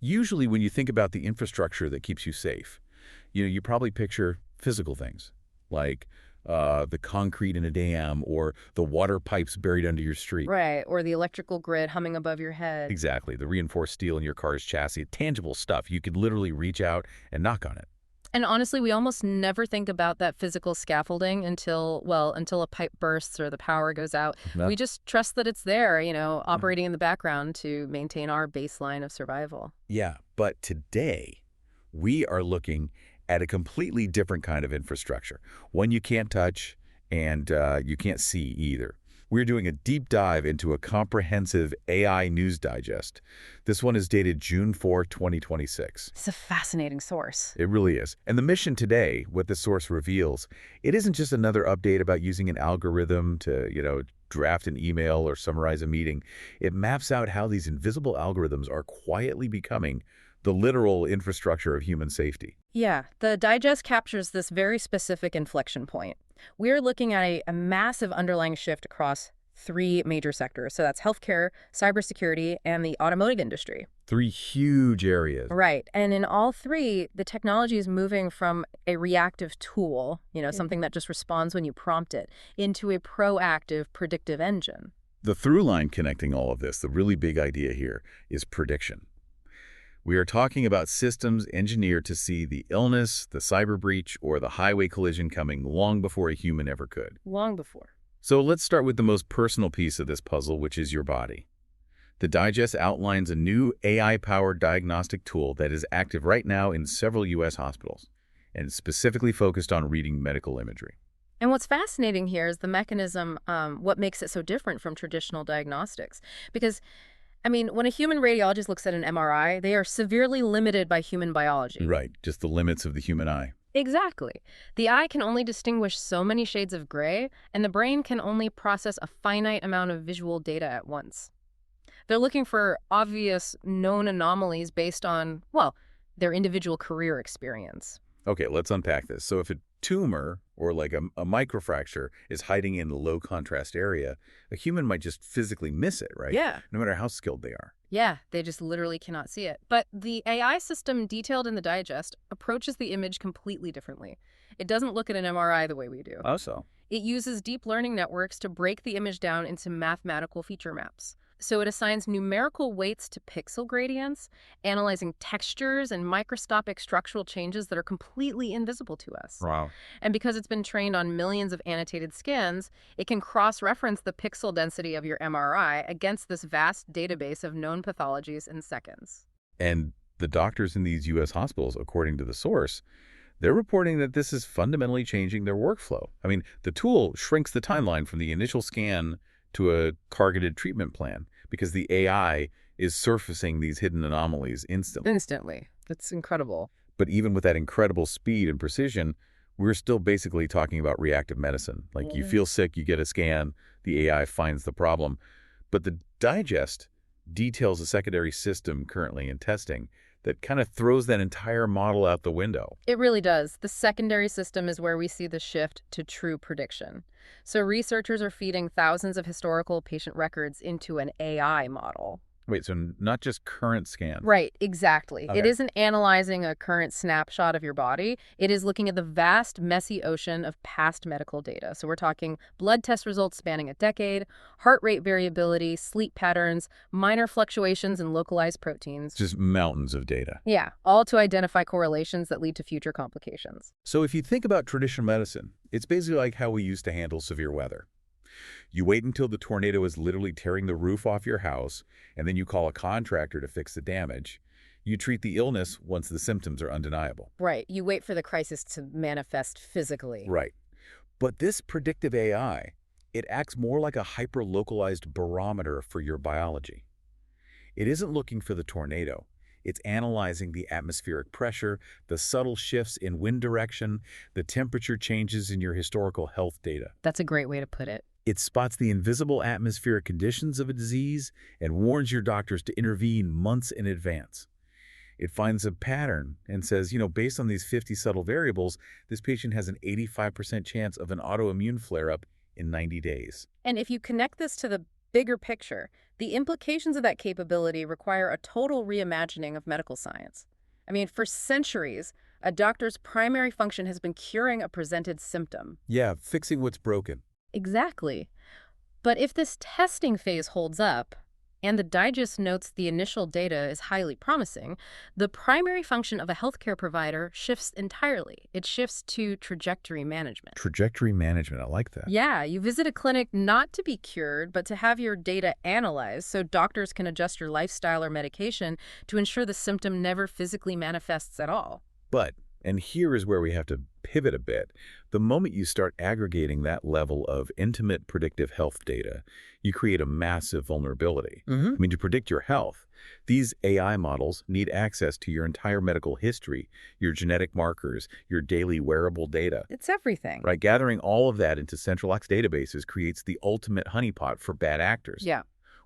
Usually when you think about the infrastructure that keeps you safe, you probably picture physical things like the concrete in a dam or the water pipes buried under your street. Right, or the electrical grid humming above your head. Exactly, the reinforced steel in your car's chassis, tangible stuff. You could literally reach out and knock on it. And honestly, we almost never think about that physical scaffolding until, well, until a pipe bursts or the power goes out. No. We just trust that it's there, operating in the background to maintain our baseline of survival. Yeah, but today we are looking at a completely different kind of infrastructure, one you can't touch and you can't see either. We're doing a deep dive into a comprehensive AI news digest. This one is dated June 4, 2026. It's a fascinating source. It really is. And the mission today, what the source reveals, it isn't just another update about using an algorithm to, draft an email or summarize a meeting. It maps out how these invisible algorithms are quietly becoming the literal infrastructure of human safety. Yeah, the digest captures this very specific inflection point. We're looking at a massive underlying shift across three major sectors. So that's healthcare, cybersecurity, and the automotive industry. Three huge areas. Right. And in all three, the technology is moving from a reactive tool, something that just responds when you prompt it, into a proactive, predictive engine. The through line connecting all of this, the really big idea here, is prediction. We are talking about systems engineered to see the illness, the cyber breach, or the highway collision coming long before a human ever could. Long before. So let's start with the most personal piece of this puzzle, which is your body. The digest outlines a new AI-powered diagnostic tool that is active right now in several U.S. hospitals, and specifically focused on reading medical imagery. And what's fascinating here is the mechanism, what makes it so different from traditional diagnostics. Because when a human radiologist looks at an MRI, they are severely limited by human biology. Right, just the limits of the human eye. Exactly. The eye can only distinguish so many shades of gray, and the brain can only process a finite amount of visual data at once. They're looking for obvious known anomalies based on, their individual career experience. Okay, let's unpack this. So if a tumor or like a microfracture is hiding in a low contrast area, a human might just physically miss it, right? Yeah. No matter how skilled they are. Yeah, they just literally cannot see it. But the AI system detailed in the digest approaches the image completely differently. It doesn't look at an MRI the way we do. Oh, so? It uses deep learning networks to break the image down into mathematical feature maps. So it assigns numerical weights to pixel gradients, analyzing textures and microscopic structural changes that are completely invisible to us. Wow. And because it's been trained on millions of annotated scans, it can cross-reference the pixel density of your MRI against this vast database of known pathologies in seconds. And the doctors in these U.S. hospitals, according to the source, they're reporting that this is fundamentally changing their workflow. The tool shrinks the timeline from the initial scan to a targeted treatment plan because the AI is surfacing these hidden anomalies instantly. Instantly. That's incredible. But even with that incredible speed and precision, we're still basically talking about reactive medicine. Like you feel sick, you get a scan, the AI finds the problem. But the digest details a secondary system currently in testing that kind of throws that entire model out the window. It really does. The secondary system is where we see the shift to true prediction. So researchers are feeding thousands of historical patient records into an AI model. Wait, so not just current scans? Right, exactly. Okay. It isn't analyzing a current snapshot of your body. It is looking at the vast, messy ocean of past medical data. So we're talking blood test results spanning a decade, heart rate variability, sleep patterns, minor fluctuations in localized proteins. Just mountains of data. Yeah, all to identify correlations that lead to future complications. So if you think about traditional medicine, it's basically like how we used to handle severe weather. You wait until the tornado is literally tearing the roof off your house, and then you call a contractor to fix the damage. You treat the illness once the symptoms are undeniable. Right. You wait for the crisis to manifest physically. Right. But this predictive AI, it acts more like a hyper-localized barometer for your biology. It isn't looking for the tornado. It's analyzing the atmospheric pressure, the subtle shifts in wind direction, the temperature changes in your historical health data. That's a great way to put it. It spots the invisible atmospheric conditions of a disease and warns your doctors to intervene months in advance. It finds a pattern and says, based on these 50 subtle variables, this patient has an 85% chance of an autoimmune flare-up in 90 days. And if you connect this to the Bigger picture, the implications of that capability require a total reimagining of medical science. I mean, for centuries, a doctor's primary function has been curing a presented symptom. Yeah, fixing what's broken. Exactly. But if this testing phase holds up, and the digest notes the initial data is highly promising, the primary function of a healthcare provider shifts entirely. It shifts to trajectory management. Trajectory management, I like that. Yeah, you visit a clinic not to be cured, but to have your data analyzed so doctors can adjust your lifestyle or medication to ensure the symptom never physically manifests at all. But, and here is where we have to pivot a bit, the moment you start aggregating that level of intimate predictive health data, you create a massive vulnerability. I mean, to predict your health, these AI models need access to your entire medical history, your genetic markers, your daily wearable data. It's everything. Right, gathering all of that into centralized databases creates the ultimate honeypot for bad actors. Yeah.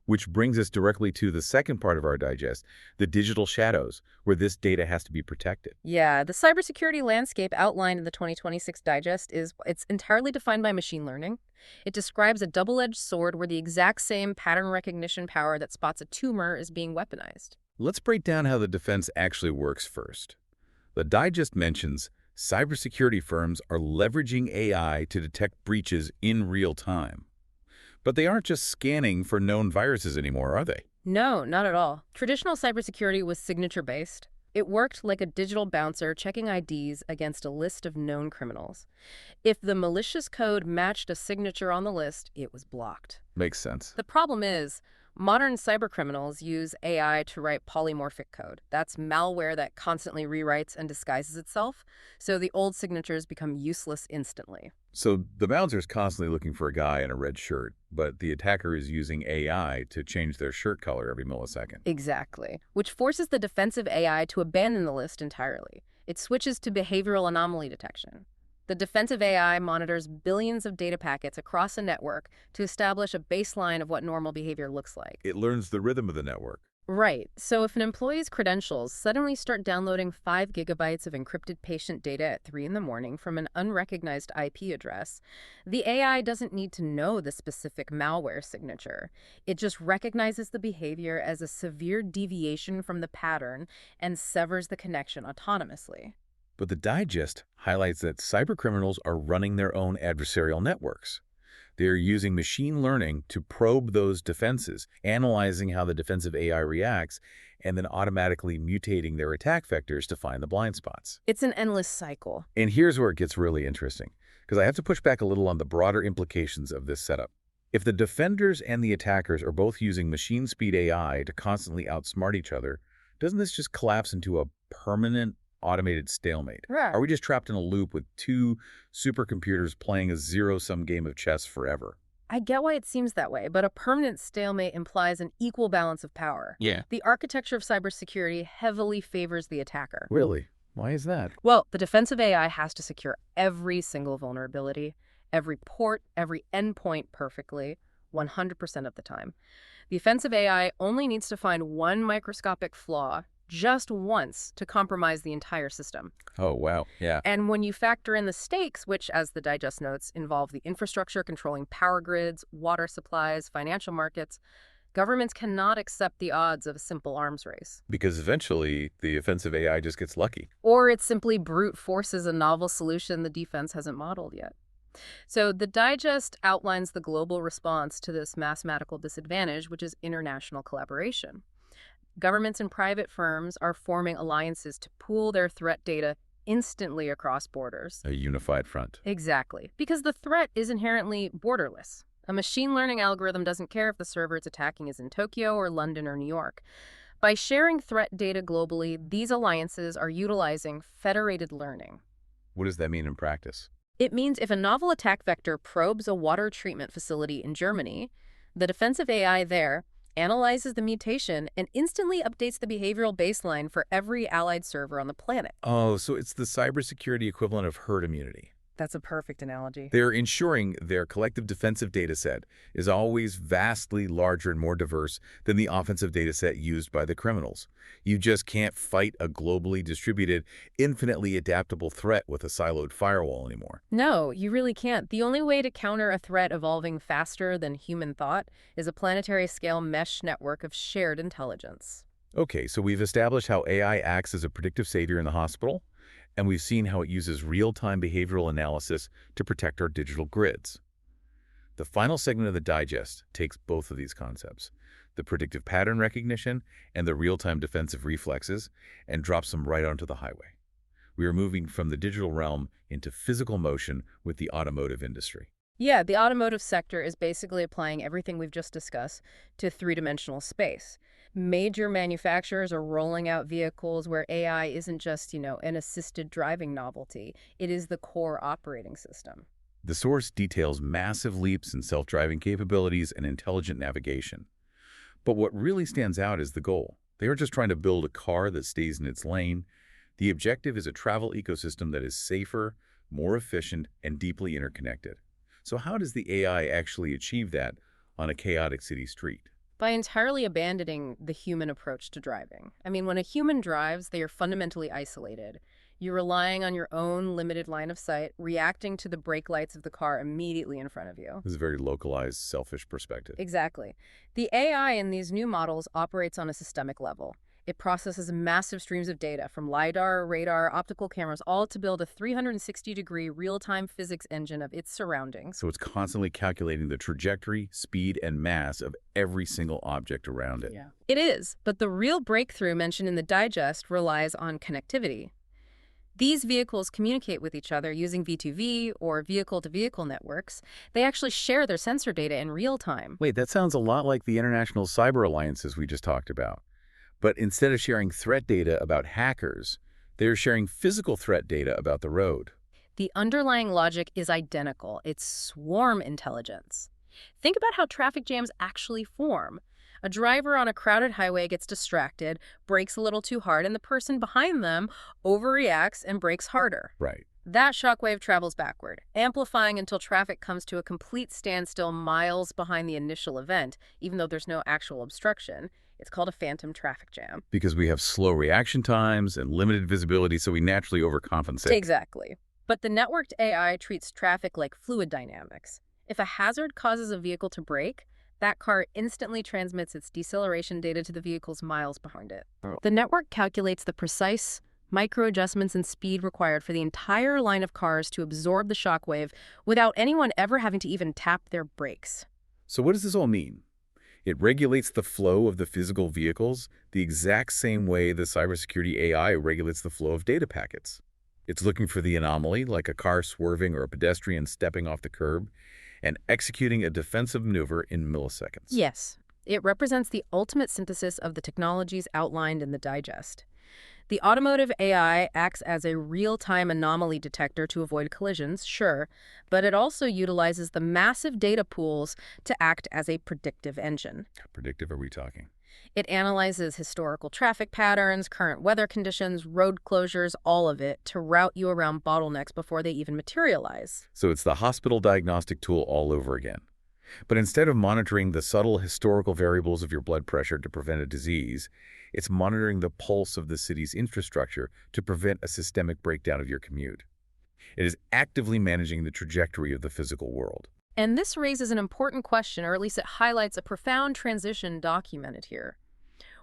Which brings us directly to the second part of our digest, the digital shadows, where this data has to be protected. Yeah, the cybersecurity landscape outlined in the 2026 Digest it's entirely defined by machine learning. It describes a double-edged sword where the exact same pattern recognition power that spots a tumor is being weaponized. Let's break down how the defense actually works first. The digest mentions cybersecurity firms are leveraging AI to detect breaches in real time. But they aren't just scanning for known viruses anymore, are they? No, not at all. Traditional cybersecurity was signature-based. It worked like a digital bouncer checking IDs against a list of known criminals. If the malicious code matched a signature on the list, it was blocked. Makes sense. The problem is, modern cybercriminals use AI to write polymorphic code. That's malware that constantly rewrites and disguises itself, so the old signatures become useless instantly. So the bouncer is constantly looking for a guy in a red shirt, but the attacker is using AI to change their shirt color every millisecond. Exactly. Which forces the defensive AI to abandon the list entirely. It switches to behavioral anomaly detection. The defensive AI monitors billions of data packets across a network to establish a baseline of what normal behavior looks like. It learns the rhythm of the network. Right. So if an employee's credentials suddenly start downloading 5 gigabytes of encrypted patient data at 3 in the morning from an unrecognized IP address, the AI doesn't need to know the specific malware signature. It just recognizes the behavior as a severe deviation from the pattern and severs the connection autonomously. But the digest highlights that cybercriminals are running their own adversarial networks. They're using machine learning to probe those defenses, analyzing how the defensive AI reacts, and then automatically mutating their attack vectors to find the blind spots. It's an endless cycle. And here's where it gets really interesting, because I have to push back a little on the broader implications of this setup. If the defenders and the attackers are both using machine speed AI to constantly outsmart each other, doesn't this just collapse into a permanent automated stalemate? Right. Are we just trapped in a loop with two supercomputers playing a zero-sum game of chess forever? I get why it seems that way, but a permanent stalemate implies an equal balance of power. Yeah. The architecture of cybersecurity heavily favors the attacker. Really? Why is that? Well, the defensive AI has to secure every single vulnerability, every port, every endpoint perfectly, 100% of the time. The offensive AI only needs to find one microscopic flaw just once to compromise the entire system. Oh, wow. Yeah. And when you factor in the stakes, which, as the digest notes, involve the infrastructure controlling power grids, water supplies, financial markets, governments cannot accept the odds of a simple arms race. Because eventually, the offensive AI just gets lucky. Or it simply brute forces a novel solution the defense hasn't modeled yet. So the digest outlines the global response to this mathematical disadvantage, which is international collaboration. Governments and private firms are forming alliances to pool their threat data instantly across borders. A unified front. Exactly, because the threat is inherently borderless. A machine learning algorithm doesn't care if the server it's attacking is in Tokyo or London or New York. By sharing threat data globally, these alliances are utilizing federated learning. What does that mean in practice? It means if a novel attack vector probes a water treatment facility in Germany, the defensive AI there analyzes the mutation and instantly updates the behavioral baseline for every allied server on the planet. Oh, so it's the cybersecurity equivalent of herd immunity. That's a perfect analogy. They're ensuring their collective defensive data set is always vastly larger and more diverse than the offensive data set used by the criminals. You just can't fight a globally distributed, infinitely adaptable threat with a siloed firewall anymore. No, you really can't. The only way to counter a threat evolving faster than human thought is a planetary-scale mesh network of shared intelligence. Okay, so we've established how AI acts as a predictive savior in the hospital, and we've seen how it uses real-time behavioral analysis to protect our digital grids. The final segment of the digest takes both of these concepts, the predictive pattern recognition and the real-time defensive reflexes, and drops them right onto the highway. We are moving from the digital realm into physical motion with the automotive industry. Yeah, the automotive sector is basically applying everything we've just discussed to three-dimensional space. Major manufacturers are rolling out vehicles where AI isn't just, an assisted driving novelty. It is the core operating system. The source details massive leaps in self-driving capabilities and intelligent navigation. But what really stands out is the goal. They aren't just trying to build a car that stays in its lane. The objective is a travel ecosystem that is safer, more efficient, and deeply interconnected. So how does the AI actually achieve that on a chaotic city street? By entirely abandoning the human approach to driving. I mean, when a human drives, they are fundamentally isolated. You're relying on your own limited line of sight, reacting to the brake lights of the car immediately in front of you. This is a very localized, selfish perspective. Exactly. The AI in these new models operates on a systemic level. It processes massive streams of data from LiDAR, radar, optical cameras, all to build a 360-degree real-time physics engine of its surroundings. So it's constantly calculating the trajectory, speed, and mass of every single object around it. Yeah. It is, but the real breakthrough mentioned in the digest relies on connectivity. These vehicles communicate with each other using V2V or vehicle-to-vehicle networks. They actually share their sensor data in real time. Wait, that sounds a lot like the international cyber alliances we just talked about. But instead of sharing threat data about hackers, they're sharing physical threat data about the road. The underlying logic is identical. It's swarm intelligence. Think about how traffic jams actually form. A driver on a crowded highway gets distracted, brakes a little too hard, and the person behind them overreacts and brakes harder. Right. That shockwave travels backward, amplifying until traffic comes to a complete standstill miles behind the initial event, even though there's no actual obstruction. It's called a phantom traffic jam. Because we have slow reaction times and limited visibility, so we naturally overcompensate. Exactly. But the networked AI treats traffic like fluid dynamics. If a hazard causes a vehicle to brake, that car instantly transmits its deceleration data to the vehicles miles behind it. The network calculates the precise micro-adjustments in speed required for the entire line of cars to absorb the shockwave without anyone ever having to even tap their brakes. So what does this all mean? It regulates the flow of the physical vehicles the exact same way the cybersecurity AI regulates the flow of data packets. It's looking for the anomaly, like a car swerving or a pedestrian stepping off the curb, and executing a defensive maneuver in milliseconds. Yes, it represents the ultimate synthesis of the technologies outlined in the digest. The automotive AI acts as a real-time anomaly detector to avoid collisions, sure, but it also utilizes the massive data pools to act as a predictive engine. How predictive are we talking? It analyzes historical traffic patterns, current weather conditions, road closures, all of it, to route you around bottlenecks before they even materialize. So it's the hospital diagnostic tool all over again. But instead of monitoring the subtle historical variables of your blood pressure to prevent a disease, it's monitoring the pulse of the city's infrastructure to prevent a systemic breakdown of your commute. It is actively managing the trajectory of the physical world. And this raises an important question, or at least it highlights a profound transition documented here.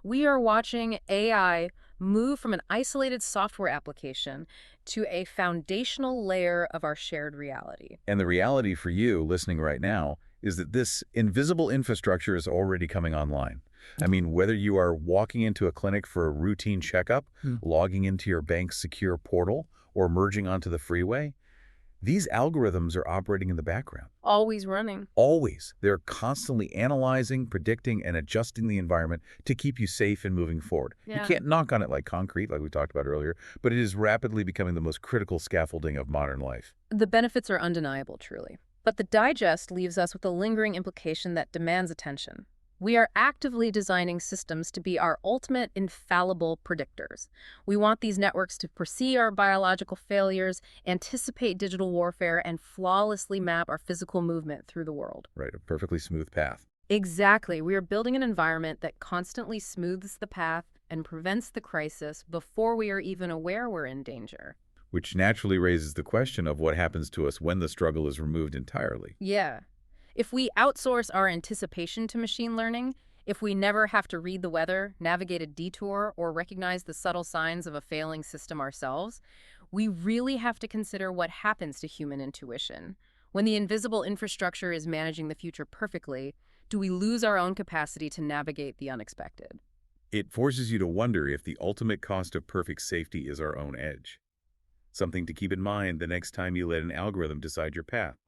We are watching AI move from an isolated software application to a foundational layer of our shared reality. And the reality for you listening right now is that this invisible infrastructure is already coming online. I mean, whether you are walking into a clinic for a routine checkup, logging into your bank's secure portal, or merging onto the freeway, these algorithms are operating in the background. Always running. Always. They're constantly analyzing, predicting, and adjusting the environment to keep you safe and moving forward. Yeah. You can't knock on it like concrete, like we talked about earlier, but it is rapidly becoming the most critical scaffolding of modern life. The benefits are undeniable, truly. But the digest leaves us with a lingering implication that demands attention. We are actively designing systems to be our ultimate infallible predictors. We want these networks to foresee our biological failures, anticipate digital warfare, and flawlessly map our physical movement through the world. Right, a perfectly smooth path. Exactly. We are building an environment that constantly smooths the path and prevents the crisis before we are even aware we're in danger. Which naturally raises the question of what happens to us when the struggle is removed entirely. Yeah. If we outsource our anticipation to machine learning, if we never have to read the weather, navigate a detour, or recognize the subtle signs of a failing system ourselves, we really have to consider what happens to human intuition. When the invisible infrastructure is managing the future perfectly, do we lose our own capacity to navigate the unexpected? It forces you to wonder if the ultimate cost of perfect safety is our own edge. Something to keep in mind the next time you let an algorithm decide your path.